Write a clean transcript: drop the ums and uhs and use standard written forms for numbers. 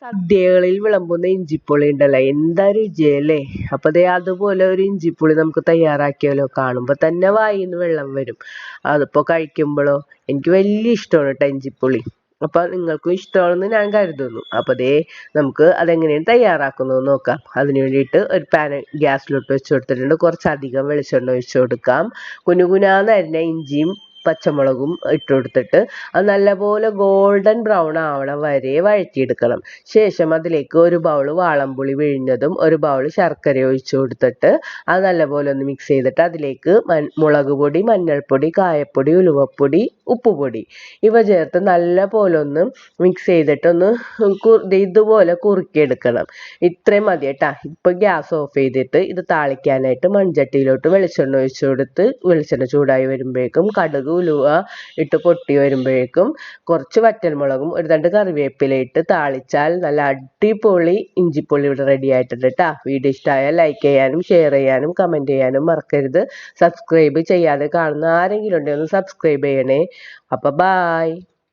സദ്യകളിൽ വിളമ്പുന്ന ഇഞ്ചിപ്പുളി ഉണ്ടല്ലോ, എന്താ രുചിയല്ലേ. അപ്പൊ ദേ അതുപോലെ ഒരു ഇഞ്ചിപ്പുളി നമുക്ക് തയ്യാറാക്കിയാലോ. കാണുമ്പോ തന്നെ വായിന്ന് വെള്ളം വരും. അതിപ്പോ കഴിക്കുമ്പോഴോ എനിക്ക് വലിയ ഇഷ്ടമാണ് കേട്ടോ ഇഞ്ചിപ്പുളി. അപ്പൊ നിങ്ങൾക്കും ഇഷ്ടമാണെന്ന് ഞാൻ കരുതുന്നു. അപ്പൊ ദേ നമുക്ക് അതെങ്ങനെയാണ് തയ്യാറാക്കുന്നത് നോക്കാം. അതിന് വേണ്ടിയിട്ട് ഒരു പാൻ ഗ്യാസിലോട്ട് വെച്ച് കൊടുത്തിട്ടുണ്ട്. കുറച്ചധികം വെളിച്ചെണ്ണ ഒഴിച്ചു കൊടുക്കാം. കുനുകുനാന്ന് അരിഞ്ഞ ഇഞ്ചിയും പച്ചമുളകും ഇട്ട് കൊടുത്തിട്ട് അത് നല്ലപോലെ ഗോൾഡൻ ബ്രൗൺ ആവണം വരെ വഴറ്റിയെടുക്കണം. ശേഷം അതിലേക്ക് ഒരു ബൗൾ വാളംപുളി പിഴിഞ്ഞതും ഒരു ബൗൾ ശർക്കര ഒഴിച്ചു കൊടുത്തിട്ട് അത് നല്ലപോലെ ഒന്ന് മിക്സ് ചെയ്തിട്ട് അതിലേക്ക് മുളക് പൊടി, മഞ്ഞൾപ്പൊടി, കായപ്പൊടി, ഉലുവപ്പൊടി, ഉപ്പുപൊടി ഇവ ചേർത്ത് നല്ലപോലെ ഒന്ന് മിക്സ് ചെയ്തിട്ട് ഒന്ന് ഇതുപോലെ കുറുക്കിയെടുക്കണം. ഇത്രയും മതി കേട്ടാ. ഇപ്പൊ ഗ്യാസ് ഓഫ് ചെയ്തിട്ട് ഇത് താളിക്കാനായിട്ട് മൺചട്ടിയിലോട്ട് വെളിച്ചെണ്ണ ഒഴിച്ചു കൊടുത്ത് വെളിച്ചെണ്ണ ചൂടായി വരുമ്പോഴേക്കും കടുക്, ഉലുവ ഇട്ട് പൊട്ടി വരുമ്പോഴേക്കും കുറച്ച് വറ്റൽമുളകും ഒരു രണ്ട് കറിവേപ്പില ഇട്ട് താളിച്ചാൽ നല്ല അടിപൊളി ഇഞ്ചിപ്പുളി ഇവിടെ റെഡി ആയിട്ടുണ്ട് കേട്ടാ. വീഡിയോ ഇഷ്ടമായാൽ ലൈക്ക് ചെയ്യാനും ഷെയർ ചെയ്യാനും കമന്റ് ചെയ്യാനും മറക്കരുത്. സബ്സ്ക്രൈബ് ചെയ്യാതെ കാണുന്ന ആരെങ്കിലും ഉണ്ടെങ്കിൽ ഒന്ന് സബ്സ്ക്രൈബ് ചെയ്യണേ. അപ്പൊ ബായ്.